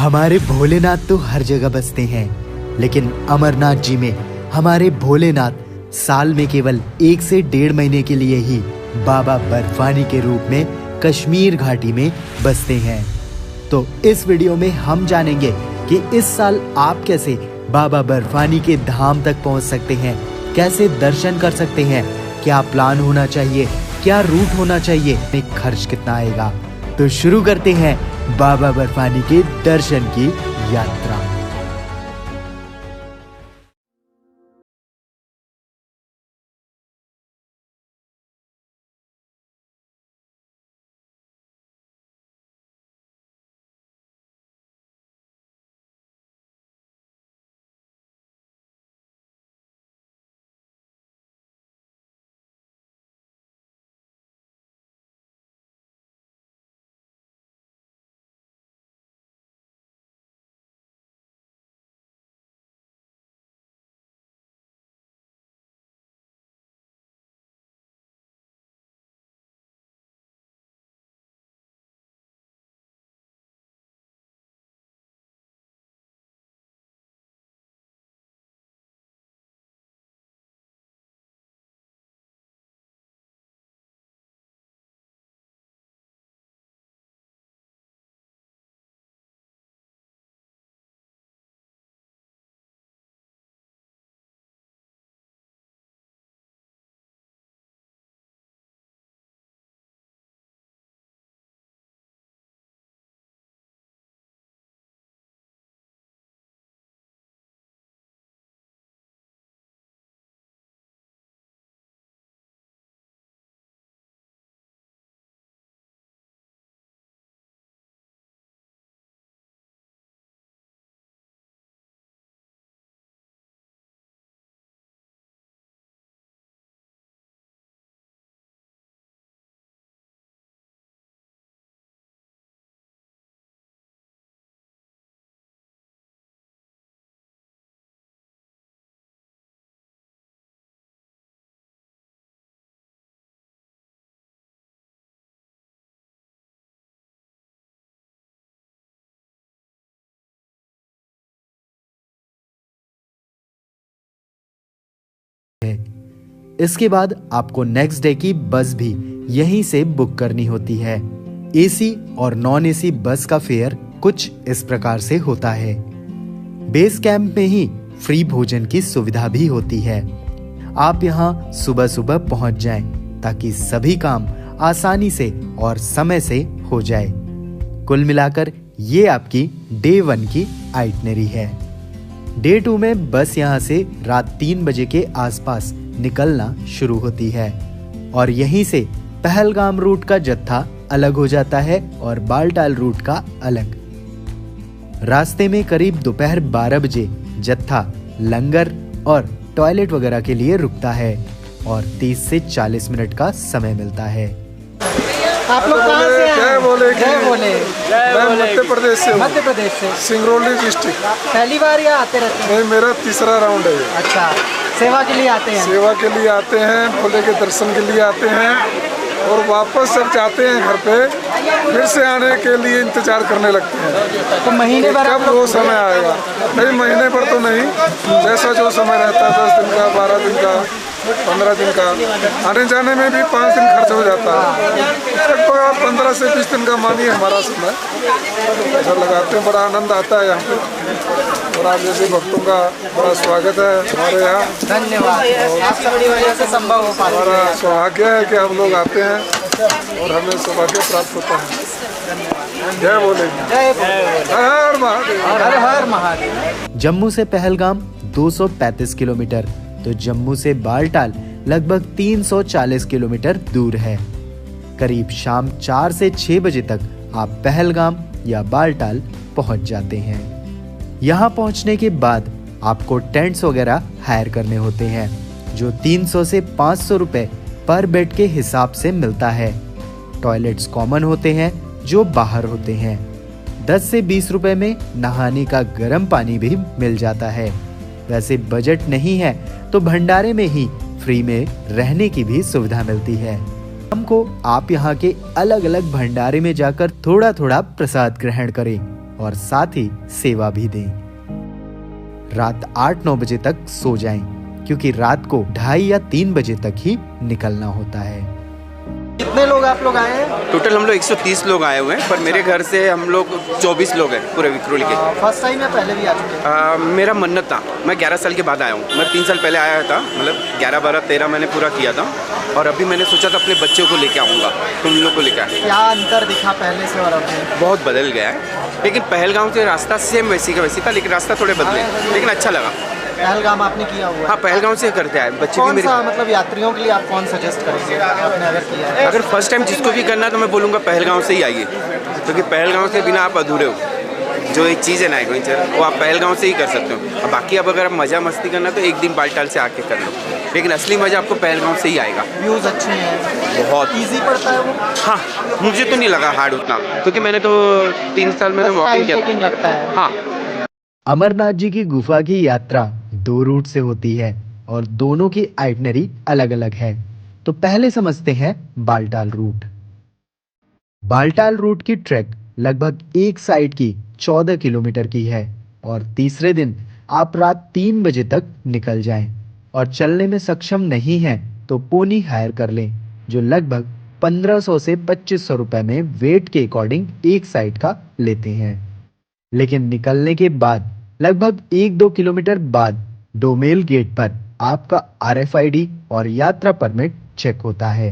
हमारे भोलेनाथ तो हर जगह बसते हैं, लेकिन अमरनाथ जी में हमारे भोलेनाथ साल में केवल 1 से 1.5 महीने के लिए ही बाबा बर्फानी के रूप में कश्मीर घाटी में बसते हैं। तो इस वीडियो में हम जानेंगे कि इस साल आप कैसे बाबा बर्फानी के धाम तक पहुंच सकते हैं, कैसे दर्शन कर सकते हैं, क्या प्लान होना चाहिए, क्या रूट होना चाहिए, खर्च कितना आएगा। तो शुरू करते हैं बाबा बर्फानी के दर्शन की यात्रा। इसके बाद आपको नेक्स्ट डे की बस भी यहीं से बुक करनी होती है। एसी और नॉन एसी बस का फेयर कुछ इस प्रकार से होता है। बेस कैंप में ही फ्री भोजन की सुविधा भी होती है। आप यहाँ सुबह सुबह पहुंच जाएं ताकि सभी काम आसानी से और समय से हो जाए। कुल मिलाकर ये आपकी डे 1 की आइटनरी है। डे 2 में बस यहाँ से रात 3 बजे के आसपास निकलना शुरू होती है और यहीं से पहलगाम रूट का जत्था अलग हो जाता है और बालटाल रूट का अलग। रास्ते में करीब दोपहर 12 बजे जत्था लंगर और टॉयलेट वगैरह के लिए रुकता है और 30 से 40 मिनट का समय मिलता है। आप लोग कहाँ से हैं? जय बोले। मैं मध्य प्रदेश से सिंगरौली डिस्ट्रिक्ट। पहली बार यहाँ आते रहते हैं? नहीं, मेरा तीसरा राउंड है। अच्छा, सेवा के लिए आते हैं? सेवा के लिए आते हैं, भोले के दर्शन के लिए आते हैं और वापस जब जाते हैं घर पे फिर से आने के लिए इंतजार करने लगते हैं। तो महीने भर कब वो समय आएगा? नहीं, महीने भर तो नहीं, जैसा जो समय रहता है 10 दिन का, 12 दिन का, 15 दिन का, आने जाने में भी 5 दिन खर्च हो जाता है। लगभग 15 से 20 दिन का मानिए हमारा समय। ऐसा लगाते हैं, बड़ा आनंद आता है यहाँ पे और आप जैसे भक्तों का बड़ा स्वागत है हमारे यहाँ। धन्यवाद, आप सबकी वजह से संभव हो पाता है। हमारा सौभाग्य है कि हम लोग आते हैं और हमें सौभाग्य प्राप्त होता है। जय बोले। हर महादेव। हर हर महादेव। जम्मू से पहलगाम 235 किलोमीटर, तो जम्मू से बालटाल लगभग 340 किलोमीटर दूर है। करीब शाम 4 से 6 बजे तक आप पहलगाम या बालटाल पहुंच जाते हैं। यहाँ पहुंचने के बाद आपको टेंट्स वगैरह हायर करने होते हैं जो 300 से 500 रुपए पर बेड के हिसाब से मिलता है। टॉयलेट्स कॉमन होते हैं जो बाहर होते हैं। 10 से 20 रुपए में नहाने का गर्म पानी भी मिल जाता है। वैसे बजट नहीं है तो भंडारे में ही फ्री में रहने की भी सुविधा मिलती है। हमको आप यहाँ के अलग अलग भंडारे में जाकर थोड़ा थोड़ा प्रसाद ग्रहण करें और साथ ही सेवा भी दें। रात 8-9 बजे तक सो जाएं, क्योंकि रात को 2:30 या 3 बजे तक ही निकलना होता है। कितने लोग आप लोग आए हैं? टोटल हम लोग 130 लोग आए हुए हैं, पर मेरे घर से हम लोग 24 लोग हैं पूरे विक्रोली के। फर्स्ट टाइम या पहले भी आ चुके हैं? मेरा मन्नत था, मैं 11 साल के बाद आया हूँ। मैं 3 साल पहले आया था, मतलब 11, 12, 13 मैंने पूरा किया था, और अभी मैंने सोचा था अपने बच्चों को लेके आऊँगा, तुम लोग को लेकर आए। क्या अंतर दिखा पहले से और अभी? बहुत बदल गया है, लेकिन पहलगाम से रास्ता सेम वैसी का वैसी था, लेकिन रास्ता थोड़े बदले, लेकिन अच्छा लगा। पहलगाम आपने किया हुआ है? हाँ, पहलगाम से करते आए बच्चे भी कौन मेरे। सा मतलब यात्रियों के लिए आप कौन सजेस्ट करेंगे आपने अगर किया है? अगर फर्स्ट टाइम जिसको भी करना है तो मैं बोलूँगा पहलगाम से ही आइए, क्योंकि पहलगाम से बिना आप अधूरे हो। जो एक चीज़ है ना एडवेंचर, वो आप पहलगाम से ही कर सकते हो। और बाकी अब अगर आप मज़ा मस्ती करना तो एक दिन बालटाल से आके कर लो, लेकिन असली मज़ा आपको पहलगाम से ही आएगा। व्यूज़ अच्छे हैं, बहुत ईजी पड़ता है वो? हाँ, मुझे तो नहीं लगा हार्ड उतना, क्योंकि मैंने तो 3 साल में वॉकिंग किया। लगता है। हाँ, अमरनाथ जी की गुफा की यात्रा 2 रूट से होती है और दोनों की आइटनरी अलग अलग है। तो पहले समझते हैं बालटाल रूट। बालटाल रूट की ट्रैक लगभग एक साइड की 14 किलोमीटर की है और तीसरे दिन आप रात 3 बजे तक निकल जाएं और चलने में सक्षम नहीं हैं तो पोनी हायर कर लें, जो लगभग 1500 से 2500 रुपए में वेट के अकॉर्डिंग एक साइड का लेते हैं। लेकिन निकलने के बाद लगभग 1-2 किलोमीटर बाद डोमेल गेट पर आपका RFID और यात्रा परमिट चेक होता है,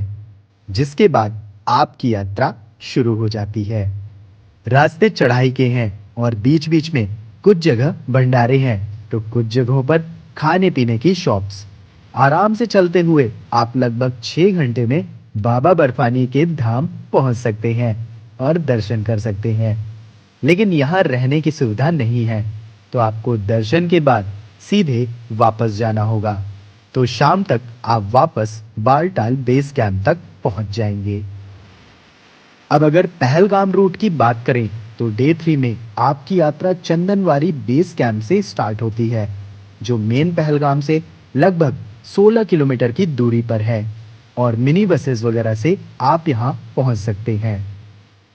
जिसके बाद आपकी यात्रा शुरू हो जाती है। रास्ते चढ़ाई के हैं और बीच बीच में कुछ जगह भंडारे हैं, तो कुछ जगहों पर खाने पीने की शॉप्स। आराम से चलते हुए आप लगभग 6 घंटे में बाबा बर्फानी के धाम पहुंच सकते हैं और दर्शन कर सकते हैं। लेकिन यहाँ रहने की सुविधा नहीं है, तो आपको दर्शन के बाद सीधे वापस जाना होगा। तो शाम तक आप वापस बालटाल बेस कैंप तक पहुंच जाएंगे। अब अगर पहलगाम रूट की बात करें तो डे 3 में आपकी यात्रा चंदनवारी बेस कैंप से स्टार्ट होती है, जो मेन पहलगाम से लगभग 16 किलोमीटर की दूरी पर है, और मिनी बसेस वगैरह से आप यहां पहुंच सकते हैं।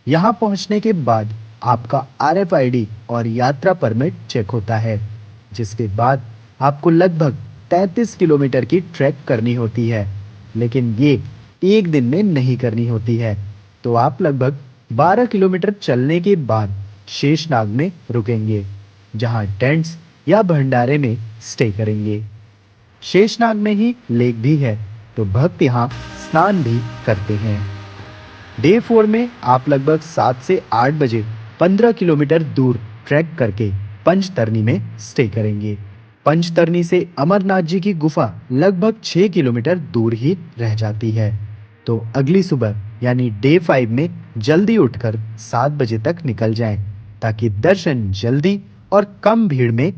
यहां पहुंचने के बाद आपका RFID और यात्रा परमिट चेक होता है, जिसके बाद आपको लगभग 33 किलोमीटर की ट्रैक करनी होती है, लेकिन ये एक दिन में नहीं करनी होती है। तो आप लगभग 12 किलोमीटर चलने के बाद शेषनाग में रुकेंगे, जहां टेंट्स या भंडारे में स्टे करेंगे। शेषनाग में ही लेक भी है, तो भक्त यहाँ स्नान भी करते हैं। डे 4 में आप लगभग 7 से 8 बजे 15 किलोमीटर दूर ट्रैक करके पंचतरनी में स्टे करेंगे। पंचतरनी से अमरनाथ जी की गुफा लगभग 6 किलोमीटर दूर ही रह जाती है। तो अगली सुबह यानी डे 5 में जल्दी उठकर 7 बजे तक निकल जाएं, ताकि दर्शन जल्दी और कम भीड़ में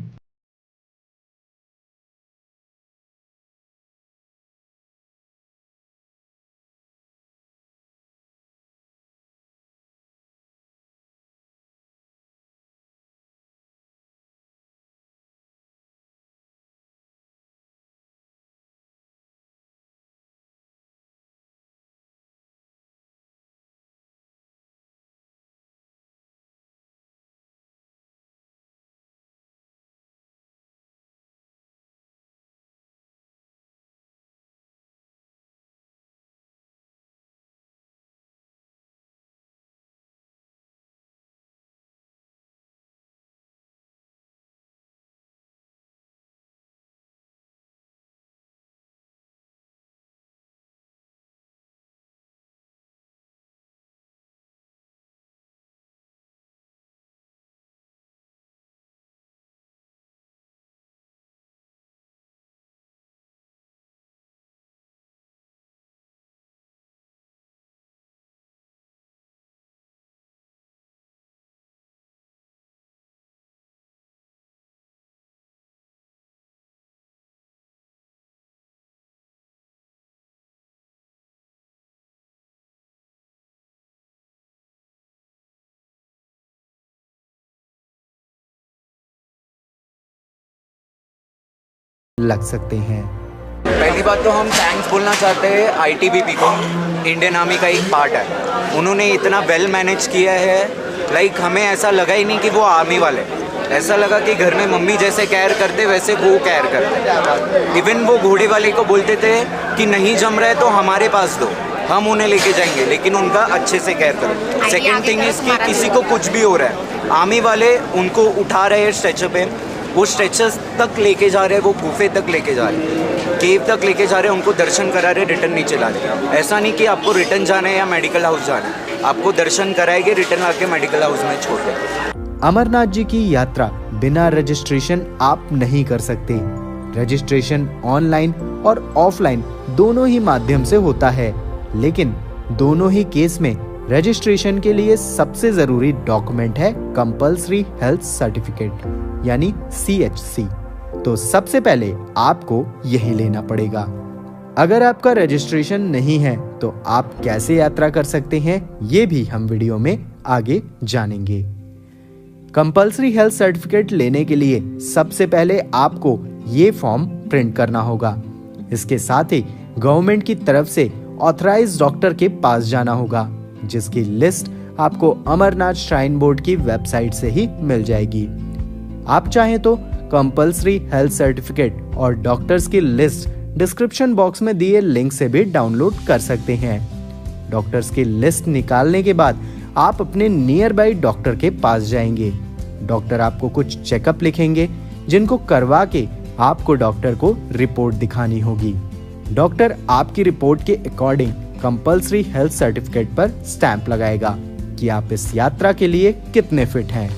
लग सकते हैं। पहली बात तो हम थैंक्स बोलना चाहते हैं ITBP को, इंडियन आर्मी का एक पार्ट है। उन्होंने इतना वेल मैनेज किया है लाइक हमें ऐसा लगा ही नहीं कि वो आर्मी वाले, ऐसा लगा कि घर में मम्मी जैसे केयर करते वैसे वो केयर करते। इवन वो घोड़े वाले को बोलते थे कि नहीं जम रहा है तो हमारे पास दो, हम उन्हें लेके जाएंगे, लेकिन उनका अच्छे से केयर करो। सेकेंड थिंग इज कि किसी को कुछ भी हो रहा है, आर्मी वाले उनको उठा रहे हैं स्ट्रेचर पे, वो स्ट्रेचर्स तक लेके जा रहे हैं, वो गुफे तक लेके जा रहे हैं, केव तक लेके जा रहे हैं, उनको दर्शन करा रहे, रिटर्न नीचे ला रहे हैं। ऐसा नहीं कि आपको रिटर्न जाना है या मेडिकल हाउस जाना है, आपको दर्शन कराएंगे, रिटर्न आके मेडिकल हाउस में छोड़ देंगे। अमरनाथ जी की यात्रा बिना रजिस्ट्रेशन आप नहीं कर सकते। रजिस्ट्रेशन ऑनलाइन और ऑफलाइन दोनों ही माध्यम से होता है, लेकिन दोनों ही केस में रजिस्ट्रेशन के लिए सबसे जरूरी डॉक्यूमेंट है कंपल्सरी हेल्थ सर्टिफिकेट यानी CHC। तो सबसे पहले आपको यही लेना पड़ेगा। अगर आपका रजिस्ट्रेशन नहीं है तो आप कैसे यात्रा कर सकते हैं, ये भी हम वीडियो में आगे जानेंगे। कंपल्सरी हेल्थ सर्टिफिकेट लेने के लिए सबसे पहले आपको ये फॉर्म प्रिंट करना होगा। इसके साथ ही गवर्नमेंट की तरफ से ऑथराइज्ड डॉक्टर के पास जाना होगा, जिसकी लिस्ट आपको अमरनाथ श्राइन बोर्ड की वेबसाइट से ही मिल जाएगी। आप चाहें तो कंपल्सरी हेल्थ सर्टिफिकेट और डॉक्टर्स की लिस्ट डिस्क्रिप्शन बॉक्स में दिए लिंक से भी डाउनलोड कर सकते हैं। डॉक्टर्स की लिस्ट निकालने के बाद आप अपने नियर बाई डॉक्टर के पास जाएंगे। डॉक्टर आपको कुछ चेकअप लिखेंगे, जिनको करवा के आपको डॉक्टर को रिपोर्ट दिखानी होगी। डॉक्टर आपकी रिपोर्ट के अकॉर्डिंग कंपल्सरी हेल्थ सर्टिफिकेट पर स्टैंप लगाएगा कि आप इस यात्रा के लिए कितने फिट हैं।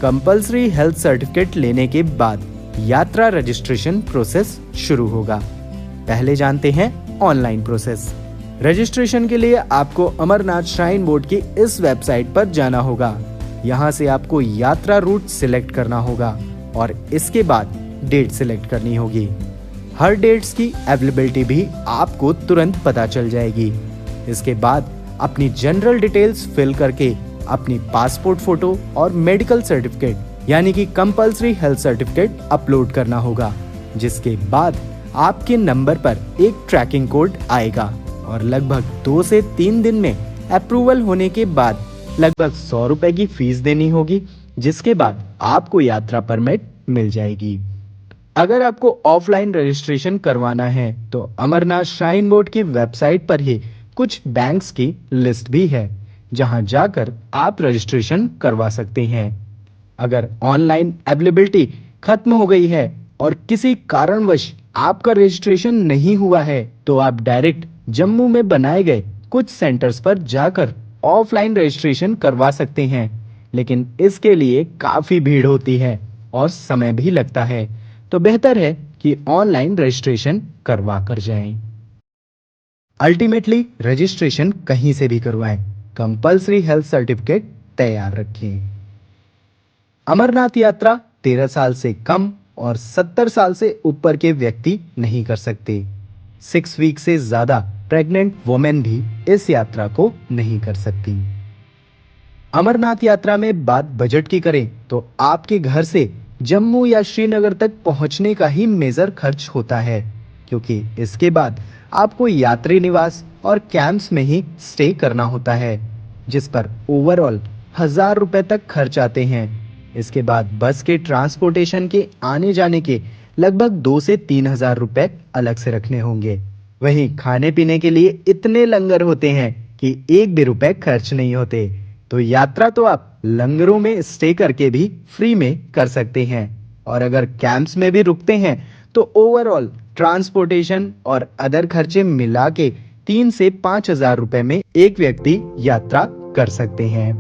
कंपल्सरी हेल्थ सर्टिफिकेट लेने के बाद यात्रा रजिस्ट्रेशन प्रोसेस शुरू होगा। पहले जानते हैं ऑनलाइन प्रोसेस। रजिस्ट्रेशन के लिए आपको अमरनाथ श्राइन बोर्ड की इस वेबसाइट पर जाना होगा। यहाँ से आपको यात्रा रूट सिलेक्ट करना होगा और इसके बाद डेट सिलेक्ट करनी होगी। हर डेट्स की अवेलेबिलिटी भी आपको तुरंत पता चल जाएगी। इसके बाद अपनी जनरल डिटेल्स फिल करके अपनी पासपोर्ट फोटो और मेडिकल सर्टिफिकेट यानी कि कंपल्सरी हेल्थ सर्टिफिकेट अपलोड करना होगा, जिसके बाद आपके नंबर पर एक ट्रैकिंग कोड आएगा और लगभग 2 से 3 दिन में अप्रूवल होने के बाद लगभग 100 रुपए की फीस देनी होगी, जिसके बाद आपको यात्रा परमिट मिल जाएगी। अगर आपको ऑफलाइन रजिस्ट्रेशन करवाना है तो अमरनाथ श्राइन बोर्ड की वेबसाइट पर ही कुछ बैंक्स की लिस्ट भी है, जहां जाकर आप रजिस्ट्रेशन करवा सकते हैं। अगर ऑनलाइन अवेलेबिलिटी खत्म हो गई है और किसी कारणवश आपका रजिस्ट्रेशन नहीं हुआ है तो आप डायरेक्ट जम्मू में बनाए गए कुछ सेंटर्स पर जाकर ऑफलाइन रजिस्ट्रेशन करवा सकते हैं, लेकिन इसके लिए काफी भीड़ होती है और समय भी लगता है, तो बेहतर है कि ऑनलाइन रजिस्ट्रेशन करवा कर जाएं। अल्टीमेटली रजिस्ट्रेशन कहीं से भी करवाएं, कंपल्सरी हेल्थ सर्टिफिकेट तैयार रखें। अमरनाथ यात्रा 13 साल से कम और 70 साल से ऊपर के व्यक्ति नहीं कर सकते। 6 वीक से ज्यादा प्रेग्नेंट वुमेन भी इस यात्रा को नहीं कर सकती। अमरनाथ यात्रा में बात बजट की करें तो आपके घर से जम्मू या श्रीनगर तक पहुंचने का ही मेजर खर्च होता है, क्योंकि इसके बाद आपको यात्री निवास और कैंप्स में ही स्टे करना होता है, जिस पर ओवरऑल 1000 रुपए तक खर्च आते हैं। इसके बाद बस के ट्रांसपोर्टेशन के आने जाने के लगभग 2 से 3 हजार रुपए अलग से रखने होंगे। वहीं खाने पीने के लिए इतने लंगर होते हैं कि 1 भी रुपए खर्च नहीं होते। तो यात्रा तो आप लंगरों में स्टे करके भी फ्री में कर सकते हैं, और अगर कैंप्स में भी रुकते हैं तो ओवरऑल ट्रांसपोर्टेशन और अदर खर्चे मिला के 3 से 5 हजार रुपए में एक व्यक्ति यात्रा कर सकते हैं।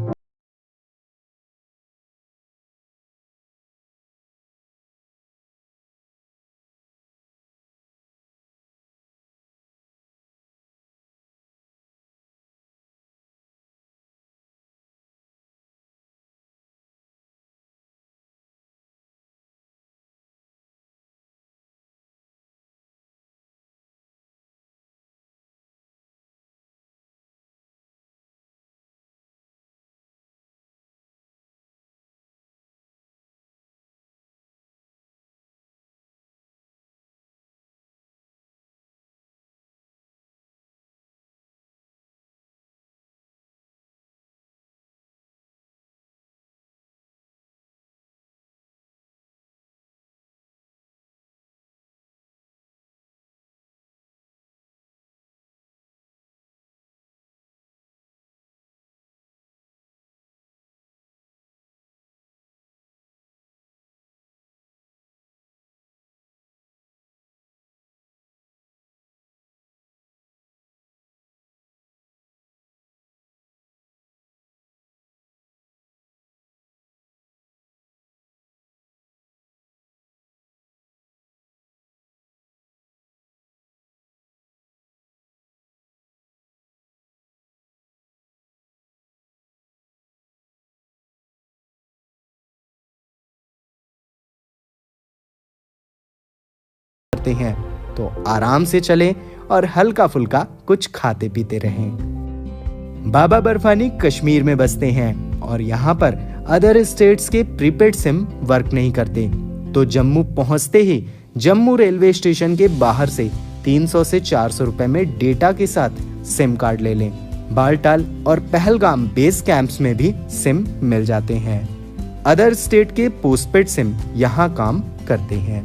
करते हैं तो आराम से चलें और हल्का फुल्का कुछ खाते पीते रहें। बाबा बर्फानी कश्मीर में बसते हैं और यहाँ पर अदर स्टेट्स के प्रीपेड सिम वर्क नहीं करते, तो जम्मू पहुंचते ही जम्मू रेलवे स्टेशन के बाहर से 300 से 400 रुपए में डेटा के साथ सिम कार्ड ले लें। बालटाल और पहलगाम बेस कैंप्स में भी सिम मिल जाते हैं। अदर स्टेट के पोस्टपेड सिम यहाँ काम करते हैं।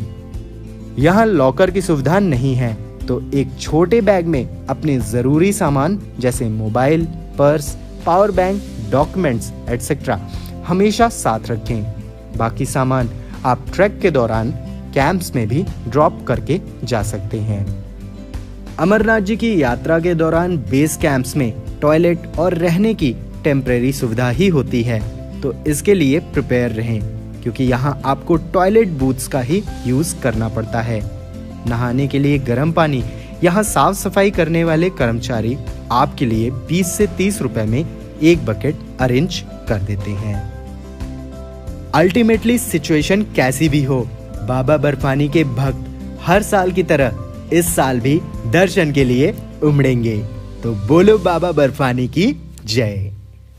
यहाँ लॉकर की सुविधा नहीं है, तो एक छोटे बैग में अपने जरूरी सामान जैसे mobile, purse, power bank, documents etcetera हमेशा साथ रखें। बाकी सामान आप ट्रैक के दौरान कैंप्स में भी ड्रॉप करके जा सकते हैं। अमरनाथ जी की यात्रा के दौरान बेस कैंप्स में टॉयलेट और रहने की टेम्परेरी सुविधा ही होती है, तो इसके लिए प्रिपेयर रहें, क्योंकि यहाँ आपको टॉयलेट बूथ्स का ही यूज करना पड़ता है। नहाने के लिए गर्म पानी यहाँ साफ सफाई करने वाले कर्मचारी आपके लिए 20 से 30 रुपए में एक बकेट अरेंज कर देते हैं। अल्टीमेटली सिचुएशन कैसी भी हो, बाबा बर्फानी के भक्त हर साल की तरह इस साल भी दर्शन के लिए उमड़ेंगे। तो बोलो बाबा बर्फानी की जय।